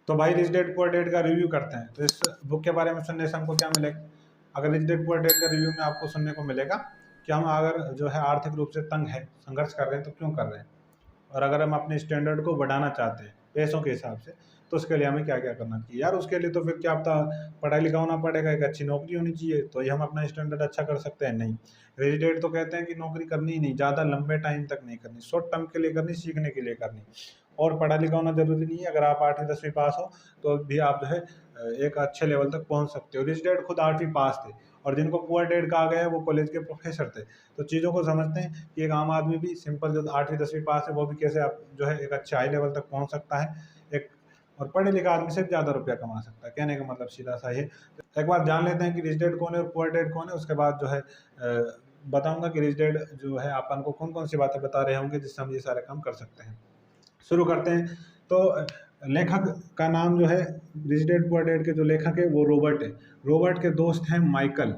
तो भाई rich dad poor dad का रिव्यू करते हैं। तो इस बुक के बारे में सुनने से हमको क्या मिलेगा? अगर रिच डैड पुअर डैड का रिव्यू में आपको सुनने को मिलेगा कि हम अगर जो है आर्थिक रूप से तंग है, संघर्ष कर रहे हैं, तो क्यों कर रहे हैं, और अगर हम अपने स्टैंडर्ड को बढ़ाना चाहते हैं पैसों के हिसाब से, तो उसके लिए हमें क्या क्या करना चाहिए यार। उसके लिए तो फिर क्या पता पढ़ाई लिखा होना पड़ेगा, एक अच्छी नौकरी होनी चाहिए, तो ये हम अपना स्टैंडर्ड अच्छा कर सकते हैं। नहीं, रिच डैड तो कहते हैं कि नौकरी करनी ही नहीं, ज़्यादा लंबे टाइम तक नहीं करनी, शॉर्ट टर्म के लिए करनी, सीखने के लिए करनी। और पढ़ा लिखा होना जरूरी नहीं है, अगर आप 8वीं 10वीं पास हो तो भी आप जो है एक अच्छे लेवल तक पहुंच सकते हो। रिच डैड खुद 8वीं पास थे, और जिनको पुअर डैड कहा गया है वो कॉलेज के प्रोफेसर थे। तो चीज़ों को समझते हैं कि एक आम आदमी भी सिंपल जो 8वीं 10वीं पास है वो भी कैसे आप जो है एक अच्छे हाई लेवल तक पहुंच सकता है, एक और पढ़े लिखे आदमी से ज़्यादा रुपया कमा सकता है। कहने का मतलब सीधा सा ये। एक बार जान लेते हैं कि रिच डैड कौन है और पुअर डैड कौन है, उसके बाद जो है बताऊंगा कि रिच डैड जो है अपन को कौन कौन सी बातें बता रहे होंगे जिससे हम ये सारे काम कर सकते हैं। शुरू करते हैं। तो लेखक का नाम जो है, रिच डैड पुअर डैड के जो लेखक है वो रॉबर्ट है। रॉबर्ट के दोस्त हैं माइकल।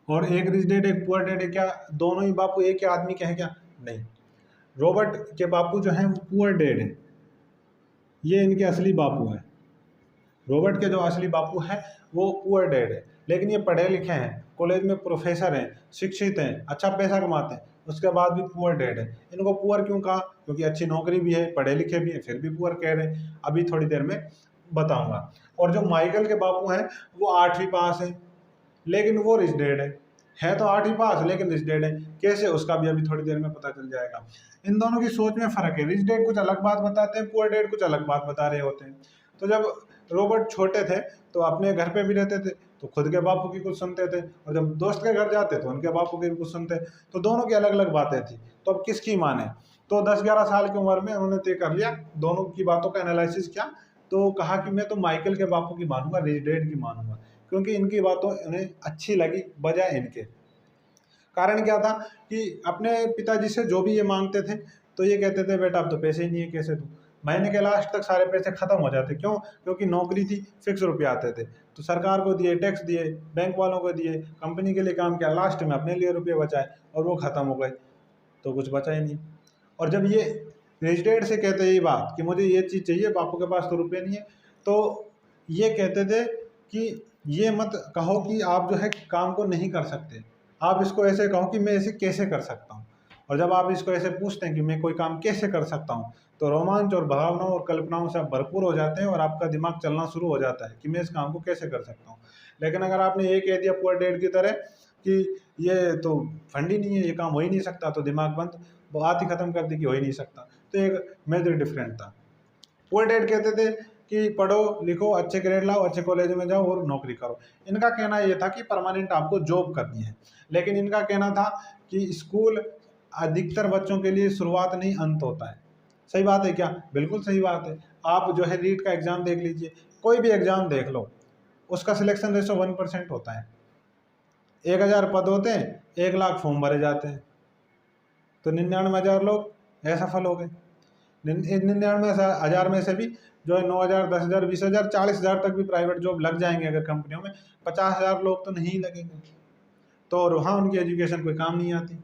और एक रिच डैड एक पुअर डैड है, क्या दोनों ही बापू एक ही आदमी के हैं क्या? नहीं, रॉबर्ट के बापू जो हैं वो पुअर डैड है, ये इनके असली बापू हैं। रॉबर्ट के जो असली बापू हैं वो पुअर डैड है, लेकिन ये पढ़े लिखे हैं, कॉलेज में प्रोफेसर हैं, शिक्षित हैं, अच्छा पैसा कमाते हैं, उसके बाद भी पुअर डैड है। इनको पुअर क्यों कहा? क्योंकि अच्छी नौकरी भी है, पढ़े लिखे भी हैं, फिर भी पुअर कह रहे हैं। अभी थोड़ी देर में बताऊंगा। और जो माइकल के बापू हैं वो 8वीं पास है, लेकिन वो रिच डैड है तो 8वीं पास लेकिन रिच डैड है। कैसे, उसका भी अभी थोड़ी देर में पता चल जाएगा। इन दोनों की सोच में फर्क है, रिच डैड कुछ अलग बात बताते हैं, पुअर डैड कुछ अलग बात बता रहे होते हैं। तो जब रॉबर्ट छोटे थे तो अपने घर पे भी रहते थे तो खुद के बापू की कुछ सुनते थे, और जब दोस्त के घर जाते तो उनके बापू की भी कुछ सुनते। तो दोनों की अलग अलग बातें थी, तो अब किसकी माने? तो 10-11 साल की उम्र में उन्होंने तय कर लिया, दोनों की बातों का एनालिसिस किया, तो कहा कि मैं तो माइकल के बापू की मानूंगा, रिच डैड की मानूंगा, क्योंकि इनकी बातों उन्हें अच्छी लगी बजाय इनके। कारण क्या था कि अपने पिताजी से जो भी ये मांगते थे तो ये कहते थे बेटा अब तो पैसे ही नहीं है, कैसे दूं? महीने के लास्ट तक सारे पैसे खत्म हो जाते। क्यों? क्योंकि नौकरी थी, फिक्स रुपये आते थे, तो सरकार को दिए, टैक्स दिए, बैंक वालों को दिए, कंपनी के लिए काम किया, लास्ट में अपने लिए रुपये बचाए और वो खत्म हो गए, तो कुछ बचा ही नहीं। और जब ये रिच डैड से कहते ये बात कि मुझे ये चीज़ चाहिए, बापू के पास तो रुपये नहीं है, तो ये कहते थे कि ये मत कहो कि आप जो है काम को नहीं कर सकते, आप इसको ऐसे कहो कि मैं ऐसे कैसे कर सकता हूँ। और जब आप इसको ऐसे पूछते हैं कि मैं कोई काम कैसे कर सकता हूँ, तो रोमांच और भावनाओं और कल्पनाओं से आप भरपूर हो जाते हैं और आपका दिमाग चलना शुरू हो जाता है कि मैं इस काम को कैसे कर सकता हूँ। लेकिन अगर आपने ये कह दिया पुअर डैड की तरह कि ये तो फंड ही नहीं है, ये काम हो ही नहीं सकता, तो दिमाग बंद, बात ही खत्म कर दी कि हो ही नहीं सकता। तो एक मेजर डिफरेंट था। पुअर डैड कहते थे कि पढ़ो लिखो, अच्छे ग्रेड लाओ, अच्छे कॉलेज में जाओ और नौकरी करो। इनका कहना यह था कि परमानेंट आपको जॉब करनी है। लेकिन इनका कहना था कि स्कूल अधिकतर बच्चों के लिए शुरुआत नहीं अंत होता है। सही बात है क्या? बिल्कुल सही बात है। आप जो है नीट का एग्जाम देख लीजिए, कोई भी एग्जाम देख लो, उसका सिलेक्शन रेशो 1% होता है। 1000 पद होते हैं, 1 लाख फॉर्म भरे जाते हैं, तो 99,000 लोग असफल हो गए। 99,000 में से भी जो है 9,000, 10,000, 20,000, 40,000 तक भी प्राइवेट जॉब लग जाएंगे अगर कंपनियों में, 50,000 लोग तो नहीं लगेंगे, तो और वहाँ उनकी एजुकेशन कोई काम नहीं आती।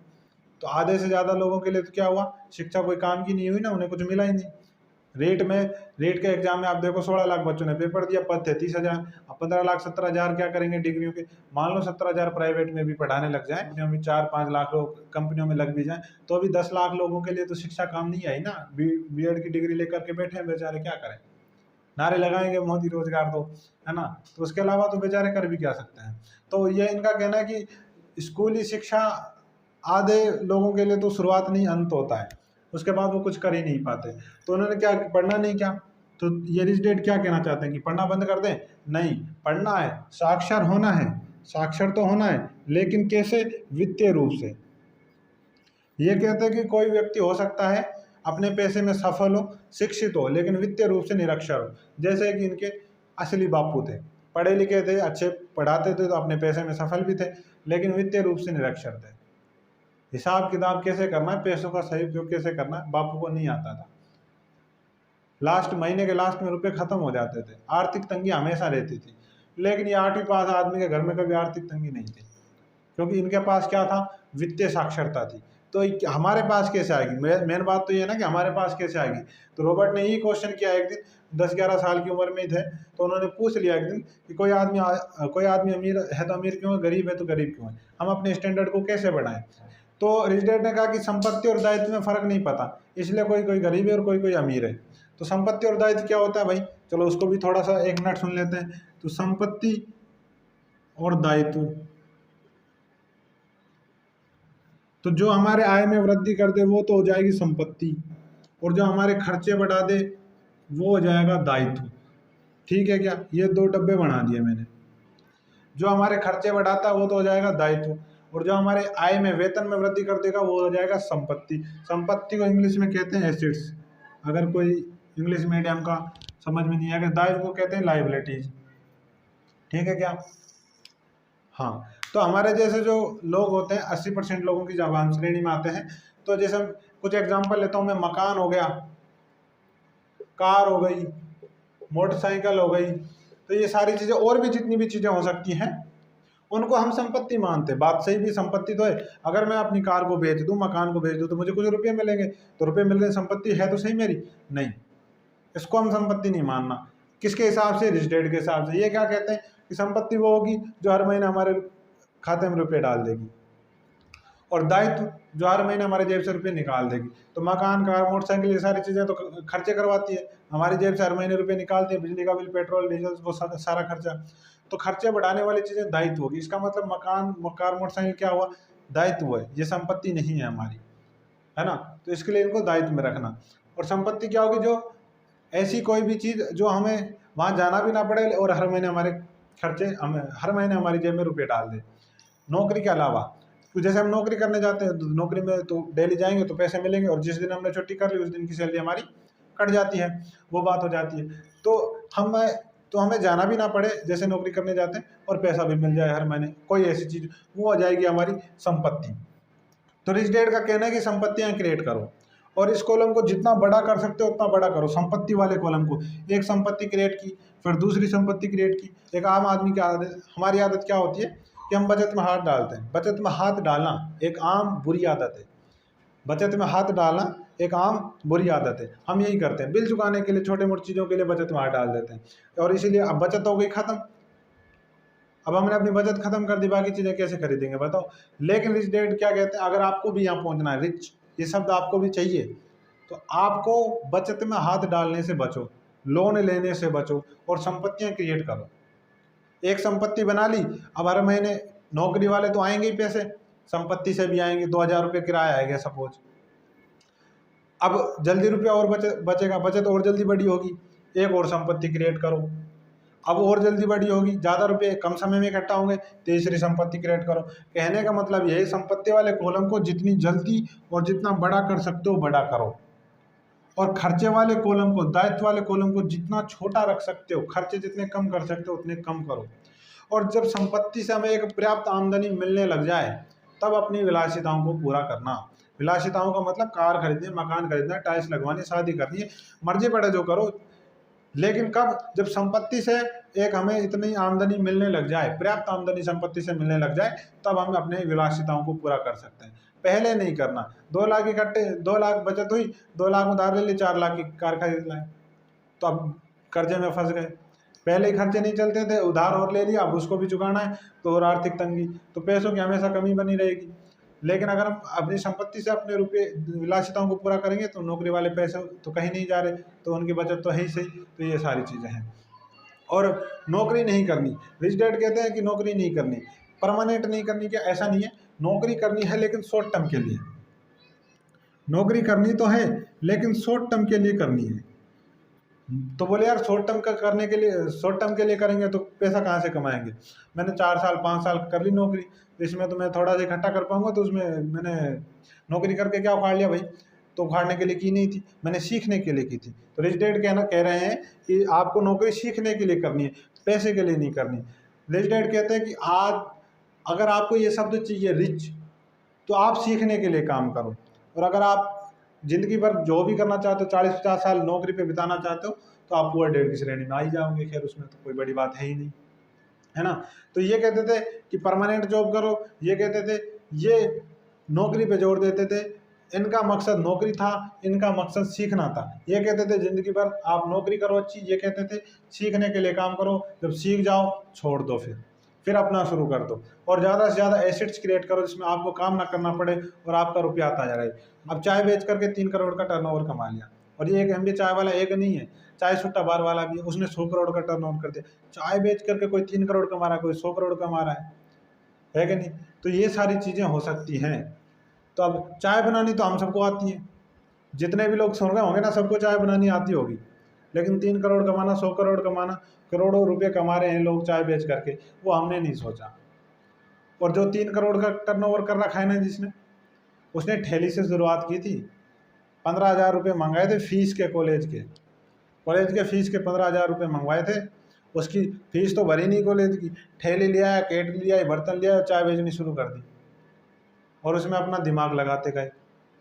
तो आधे से ज़्यादा लोगों के लिए तो क्या हुआ, शिक्षा कोई काम की नहीं हुई ना, उन्हें कुछ मिला ही नहीं। रेट के एग्जाम में आप देखो 16 लाख बच्चों ने पेपर दिया, पद थे 30,000। अब 15 लाख 17,000 क्या करेंगे डिग्रियों के? मान लो 17,000 प्राइवेट में भी पढ़ाने लग जाए, कंपनियों में 4-5 लाख लोग कंपनियों में लग भी जाए, तो अभी 10 लाख लोगों के लिए तो शिक्षा काम नहीं आई ना। बीएड की डिग्री लेकर के बैठे हैं बेचारे, क्या करें? नारे लगाएंगे मोदी रोजगार दो, है ना, तो उसके अलावा तो बेचारे कर भी क्या सकते हैं। तो ये इनका कहना है कि स्कूली शिक्षा आधे लोगों के लिए तो शुरुआत नहीं अंत होता है, उसके बाद वो कुछ कर ही नहीं पाते। तो उन्होंने क्या, पढ़ना नहीं क्या? तो ये रिच डैड क्या कहना चाहते हैं कि पढ़ना बंद कर दें? नहीं, पढ़ना है, साक्षर होना है, साक्षर तो होना है, लेकिन कैसे? वित्तीय रूप से। ये कहते हैं कि कोई व्यक्ति हो सकता है अपने पैसे में सफल हो, शिक्षित हो, लेकिन वित्तीय रूप से निरक्षर हो। जैसे कि इनके असली बापू थे, पढ़े लिखे थे, अच्छे पढ़ाते थे, तो अपने पैसे में सफल भी थे, लेकिन वित्तीय रूप से निरक्षर थे। हिसाब किताब कैसे करना है, पैसों का सही उपयोग कैसे करना है, बापू को नहीं आता था। महीने के लास्ट में रुपए खत्म हो जाते थे, आर्थिक तंगी हमेशा रहती थी। लेकिन ये 8वीं पास आदमी के घर में कभी आर्थिक तंगी नहीं थी, क्योंकि इनके पास क्या था? वित्तीय साक्षरता थी। तो हमारे पास कैसे आएगी? मेन बात तो ये है ना कि हमारे पास कैसे आएगी। तो रॉबर्ट ने यही क्वेश्चन किया एक दिन, 10-11 साल की उम्र में ही थे, तो उन्होंने पूछ लिया एक दिन कि कोई आदमी अमीर है तो अमीर क्यों है, गरीब है तो गरीब क्यों है, हम अपने स्टैंडर्ड को कैसे बढ़ाएं। तो रिच डैड ने कहा कि संपत्ति और दायित्व में फर्क नहीं पता, इसलिए कोई कोई गरीब है और कोई कोई अमीर है। तो संपत्ति और दायित्व क्या होता है भाई, चलो उसको भी थोड़ा सा 1 मिनट सुन लेते हैं। तो संपत्ति और दायित्व, तो जो हमारे आय में वृद्धि कर दे वो तो हो जाएगी संपत्ति, और जो हमारे खर्चे बढ़ा दे वो हो जाएगा दायित्व। ठीक है क्या? ये 2 डब्बे बना दिए मैंने। जो हमारे खर्चे बढ़ाता है वो तो हो जाएगा दायित्व, और जो हमारे आय में वेतन में वृद्धि कर देगा वो हो जाएगा संपत्ति। संपत्ति को इंग्लिश में कहते हैं एसेट्स, अगर कोई इंग्लिश मीडियम का समझ में नहीं आएगा। दायित्व को कहते हैं लाइबिलिटीज। ठीक है क्या? हाँ, तो हमारे जैसे जो लोग होते हैं 80% लोगों की जबान श्रेणी में आते हैं। तो जैसे कुछ एग्जांपल लेता हूँ मैं, मकान हो गया, कार हो गई, मोटरसाइकिल हो गई, तो ये सारी चीज़ें और भी जितनी भी चीज़ें हो सकती हैं उनको हम संपत्ति मानते हैं। बात सही भी, संपत्ति तो है। अगर मैं अपनी कार को बेच दूं, मकान को बेच दूं, तो मुझे कुछ रुपये मिलेंगे, तो रुपये मिल रहे, संपत्ति है तो सही मेरी? नहीं, इसको हम संपत्ति नहीं मानना। किसके हिसाब से? रिच डैड के हिसाब से। ये क्या कहते हैं कि संपत्ति वो होगी जो हर महीने हमारे खाते में रुपये डाल देगी, और दायित्व जो हर महीने हमारे जेब से रुपये निकाल देगी। तो मकान, कार, मोटरसाइकिल, ये सारी चीज़ें तो खर्चे करवाती है, हमारी जेब से हर महीने रुपये निकालती है, बिजली का बिल, पेट्रोल, डीजल, वो सारा खर्चा। तो खर्चे बढ़ाने वाली चीज़ें दायित्व होगी। इसका मतलब मकान, कार, मोटरसाइकिल क्या हुआ? दायित्व है, ये संपत्ति नहीं है हमारी, है ना। तो इसके लिए इनको दायित्व में रखना। और संपत्ति क्या होगी? जो ऐसी कोई भी चीज़ जो हमें वहाँ जाना भी ना पड़े और हर महीने हमारे खर्चे, हमें हर महीने हमारी जेब में रुपये डाल दे। नौकरी के अलावा, तो जैसे हम नौकरी करने जाते हैं, तो नौकरी में तो डेली जाएंगे तो पैसे मिलेंगे, और जिस दिन हमने छुट्टी कर ली उस दिन की सैलरी हमारी कट जाती है, वो बात हो जाती है। तो हमें जाना भी ना पड़े जैसे नौकरी करने जाते हैं, और पैसा भी मिल जाए हर महीने, कोई ऐसी चीज़, वो हो जाएगी हमारी संपत्ति। तो रिच डैड का कहना है कि संपत्तियाँ क्रिएट करो, और इस कॉलम को जितना बड़ा कर सकते हो उतना बड़ा करो। संपत्ति वाले कॉलम को, एक संपत्ति क्रिएट की, फिर दूसरी संपत्ति क्रिएट की। एक आम आदमी की आदत, हमारी आदत क्या होती है कि हम बचत में हाथ डालते हैं। बचत में हाथ डालना एक आम बुरी आदत है। बचत में हाथ डालना एक आम बुरी आदत है। हम यही करते हैं, बिल चुकाने के लिए, छोटे मोटी चीज़ों के लिए बचत में हाथ डाल देते हैं, और इसीलिए अब बचत हो गई खत्म। अब हमने अपनी बचत खत्म कर दी, बाकी चीज़ें कैसे खरीदेंगे बताओ। लेकिन रिच डैड क्या कहते हैं? अगर आपको भी यहाँ पहुँचना है, रिच ये शब्द आपको भी चाहिए, तो आपको बचत में हाथ डालने से बचो, लोन लेने से बचो, और संपत्तियाँ क्रिएट करो। एक संपत्ति बना ली, अब हर महीने नौकरी वाले तो आएंगे ही पैसे, संपत्ति से भी आएंगे। 2000 रुपये किराया आएगा सपोज, अब जल्दी रुपया और बचेगा, बचत और जल्दी बड़ी होगी, एक और संपत्ति क्रिएट करो, अब और जल्दी बड़ी होगी, ज़्यादा रुपये कम समय में इकट्ठा होंगे, तीसरी संपत्ति क्रिएट करो। कहने का मतलब यही, संपत्ति वाले कॉलम को जितनी जल्दी और जितना बड़ा कर सकते हो बड़ा करो, और खर्चे वाले कॉलम को, दायित्व वाले कॉलम को जितना छोटा रख सकते हो, खर्चे जितने कम कर सकते हो उतने कम करो। और जब संपत्ति से हमें एक पर्याप्त आमदनी मिलने लग जाए तब अपनी विलासिताओं को पूरा करना। विलासिताओं का मतलब कार खरीदनी, मकान खरीदना, टाइल्स लगवानी, शादी करनी है, मर्जी पड़े जो करो। लेकिन कब? जब संपत्ति से एक हमें इतनी आमदनी मिलने लग जाए, पर्याप्त आमदनी संपत्ति से मिलने लग जाए, तब हम अपने विलासिताओं को पूरा कर सकते हैं। पहले नहीं करना। 2 लाख इकट्ठे, 2 लाख बचत हुई, 2 लाख उधार ले ली, 4 लाख की कार खरीद लाए, तो अब कर्जे में फंस गए। पहले ही खर्चे नहीं चलते थे, उधार और ले लिया, अब उसको भी चुकाना है, तो और आर्थिक तंगी, तो पैसों की हमेशा कमी बनी रहेगी। लेकिन अगर हम अपनी संपत्ति से अपने रुपये, विलासिताओं को पूरा करेंगे, तो नौकरी वाले पैसे तो कहीं नहीं जा रहे, तो उनकी बचत तो है ही सही। तो ये सारी चीज़ें हैं। और नौकरी नहीं करनी, रिच डैड कहते हैं कि नौकरी नहीं करनी, परमानेंट नहीं करनी। क्या? ऐसा नहीं है, नौकरी करनी है लेकिन शॉर्ट टर्म के लिए। नौकरी करनी तो है लेकिन शॉर्ट टर्म के लिए करनी है। तो बोले यार शॉर्ट टर्म का करने के लिए, शॉर्ट टर्म के लिए करेंगे तो पैसा कहाँ से कमाएंगे? मैंने 4 साल 5 साल कर ली नौकरी, तो इसमें तो मैं थोड़ा सा इकट्ठा कर पाऊंगा, तो उसमें मैंने नौकरी करके क्या उखाड़ लिया भाई? तो उखाड़ने के लिए की नहीं थी, मैंने सीखने के लिए की थी। तो रिच डैड कह रहे हैं कि आपको नौकरी सीखने के लिए करनी है, पैसे के लिए नहीं करनी। रिच डैड कहते हैं कि आज अगर आपको ये शब्द चाहिए रिच, तो आप सीखने के लिए काम करो। और अगर आप जिंदगी भर जो भी करना चाहते हो, 40-50 साल नौकरी पे बिताना चाहते हो, तो आप पुअर डैड की श्रेणी में आ ही जाओगे। खैर उसमें तो कोई बड़ी बात है ही नहीं, है ना। तो ये कहते थे कि परमानेंट जॉब करो, ये कहते थे ये नौकरी पे जोर देते थे। इनका मकसद नौकरी था, इनका मकसद सीखना था। ये कहते थे ज़िंदगी भर आप नौकरी करो अच्छी, ये कहते थे सीखने के लिए काम करो, जब सीख जाओ छोड़ दो, फिर अपना शुरू कर दो और ज़्यादा से ज़्यादा एसेट्स क्रिएट करो जिसमें आपको काम ना करना पड़े और आपका रुपया आता जाएगा। अब चाय बेच करके 3 करोड़ का टर्नओवर कमा लिया, और ये एक एमबीए चाय वाला एक नहीं है, चाय सुट्टा बार वाला भी है, उसने 100 करोड़ का टर्नओवर कर दिया। चाय बेच करके कोई 3 करोड़ कमा रहा है, कोई 100 करोड़ कमा रहा है कि नहीं? तो ये सारी चीज़ें हो सकती हैं। तो अब चाय बनानी तो हम सबको आती है, जितने भी लोग सुन रहे होंगे ना सबको चाय बनानी आती होगी, लेकिन 3 करोड़ कमाना, 100 करोड़ कमाना, करोड़ों रुपए कमा रहे हैं लोग चाय बेच करके, वो हमने नहीं सोचा। और जो 3 करोड़ का टर्नओवर कर रखा है ना जिसने, उसने ठेली से शुरुआत की थी। 15,000 रुपये मंगाए थे फीस के, कॉलेज के फीस के 15,000 रुपये मंगवाए थे। उसकी फीस तो भरी नहीं कॉलेज की, ठेली लिया है, केटली लिया है, बर्तन लिया है, चाय बेचनी शुरू कर दी। और उसमें अपना दिमाग लगाते गए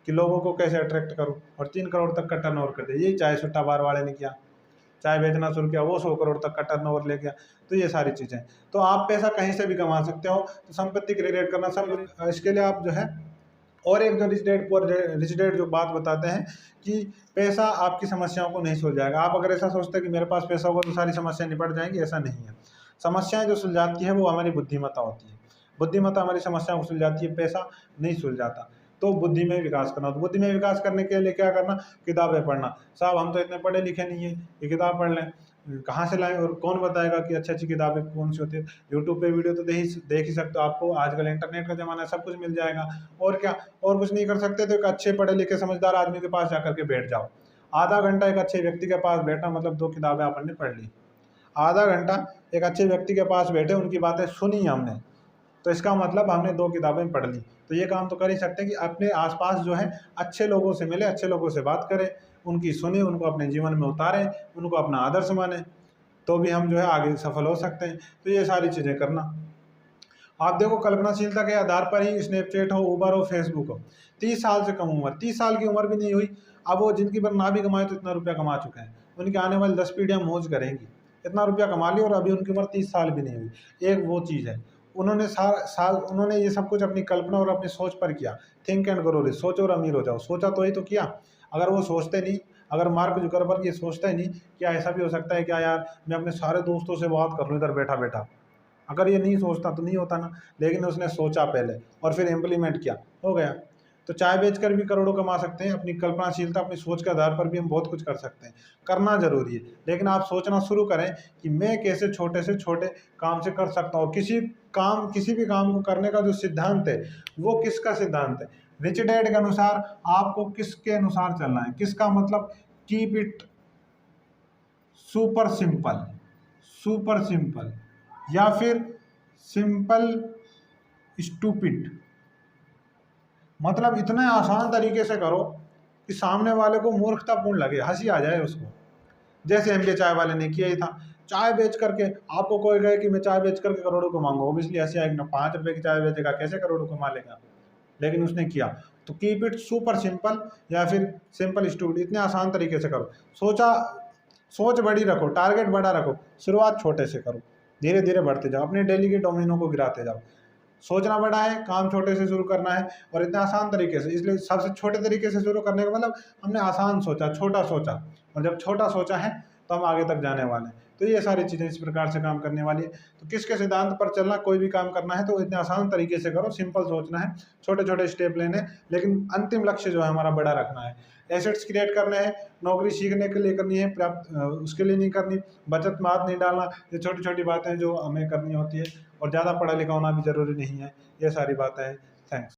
कि लोगों को कैसे अट्रैक्ट करूं, और 3 करोड़ तक का टर्नओवर कर दिया। यही चाय सुट्टा बार वाले ने किया, चाय बेचना शुरू किया, वो 100 करोड़ तक का टर्नओवर ले गया। तो ये सारी चीज़ें, तो आप पैसा कहीं से भी कमा सकते हो। तो संपत्ति क्रिएट करना सब, इसके लिए आप जो है, और एक जो रिच डैड जो बात बताते हैं कि पैसा आपकी समस्याओं को नहीं सुलझाएगा। आप अगर ऐसा सोचते हैं कि मेरे पास पैसा होगा तो सारी समस्याएं निपट जाएंगी, ऐसा नहीं है। समस्याएं जो सुलझाती है वो हमारी बुद्धिमत्ता होती है, बुद्धिमत्ता हमारी समस्याओं को सुलझाती है, पैसा नहीं सुलझाता। तो बुद्धि में विकास करना, तो बुद्धि में विकास करने के लिए क्या करना? किताबें पढ़ना। साहब हम तो इतने पढ़े लिखे नहीं है, ये किताब पढ़ लें, कहाँ से लाएं और कौन बताएगा कि अच्छी अच्छी किताबें कौन सी होती है? यूट्यूब पे वीडियो तो देख ही सकते हो, आपको आजकल इंटरनेट का ज़माना है, सब कुछ मिल जाएगा। और क्या, और कुछ नहीं कर सकते तो एक अच्छे पढ़े लिखे समझदार आदमी के पास जाकर के बैठ जाओ। आधा घंटा एक अच्छे व्यक्ति के पास बैठना मतलब 2 किताबें आपने पढ़ ली। आधा घंटा एक अच्छे व्यक्ति के पास बैठे, उनकी बातें सुनी हमने, तो इसका मतलब हमने 2 किताबें पढ़ ली। तो ये काम तो कर ही सकते हैं कि अपने आसपास जो है अच्छे लोगों से मिले, अच्छे लोगों से बात करें, उनकी सुने, उनको अपने जीवन में उतारें, उनको अपना आदर्श माने, तो भी हम जो है आगे सफल हो सकते हैं। तो ये सारी चीज़ें करना। आप देखो कल्पनाशीलता के आधार पर ही स्नैपचैट हो, उबर हो, फेसबुक हो, 30 साल से कम उम्र, 30 साल की उम्र भी नहीं हुई, अब वो जिंदगी भर ना भी कमाए तो इतना रुपया कमा चुके हैं। उनकी आने वाली 10 पीढ़ियाँ मौज करेंगी, इतना रुपया कमा लिया और अभी उनकी उम्र 30 साल भी नहीं हुई। एक वो चीज़ है, उन्होंने उन्होंने ये सब कुछ अपनी कल्पना और अपनी सोच पर किया। थिंक एंड ग्रो रिच, सोचो और अमीर हो जाओ, सोचा तो ही तो किया। अगर वो सोचते नहीं, अगर मार्क जुकरबर्ग ये सोचता ही नहीं, क्या ऐसा भी हो सकता है क्या यार मैं अपने सारे दोस्तों से बात कर लूँ इधर बैठा बैठा? अगर ये नहीं सोचता तो नहीं होता ना। लेकिन उसने सोचा पहले और फिर इम्प्लीमेंट किया, हो गया। तो चाय बेचकर भी करोड़ों कमा सकते हैं। अपनी कल्पनाशीलता, अपनी सोच के आधार पर भी हम बहुत कुछ कर सकते हैं। करना जरूरी है, लेकिन आप सोचना शुरू करें कि मैं कैसे छोटे से छोटे काम से कर सकता हूँ। किसी भी काम को करने का जो सिद्धांत है वो किसका सिद्धांत है? रिच डैड के अनुसार आपको किसके अनुसार चलना है? किसका मतलब कीप इट सुपर सिंपल या फिर सिंपल स्टूपिड। मतलब इतने आसान तरीके से करो कि सामने वाले को मूर्खतापूर्ण लगे, हंसी आ जाए उसको। जैसे एमबीए चाय वाले ने किया ही था, चाय बेच करके आपको कोई कहे कि मैं चाय बेच करके करोड़ों कमाऊंगा, ऑब्वियसली हंसी आएगी ना। 5 रुपए की चाय बेचेगा, कैसे करोड़ों कमा लेगा? लेकिन उसने किया। तो कीप इट सुपर सिंपल या फिर सिंपल स्टूपिड, इतने आसान तरीके से करो। सोच बड़ी रखो, टारगेट बड़ा रखो, शुरुआत छोटे से करो, धीरे धीरे बढ़ते जाओ, अपने डेली के डोमिनो को गिराते जाओ। सोचना बड़ा है, काम छोटे से शुरू करना है और इतने आसान तरीके से। इसलिए सबसे छोटे तरीके से शुरू करने का मतलब हमने आसान सोचा, छोटा सोचा, और जब छोटा सोचा है तो हम आगे तक जाने वाले हैं। तो ये सारी चीज़ें इस प्रकार से काम करने वाली है। तो किसके सिद्धांत पर चलना, कोई भी काम करना है तो इतने आसान तरीके से करो, सिंपल सोचना है, छोटे छोटे स्टेप लेने, लेकिन अंतिम लक्ष्य जो है हमारा बड़ा रखना है। एसेट्स क्रिएट करने हैं, नौकरी सीखने के लिए करनी है, प्राप्त उसके लिए नहीं करनी, बचत में हाथ नहीं डालना। ये छोटी छोटी बातें जो हमें करनी होती है, और ज़्यादा पढ़ा लिखा होना भी ज़रूरी नहीं है। ये सारी बातें हैं। थैंक्स।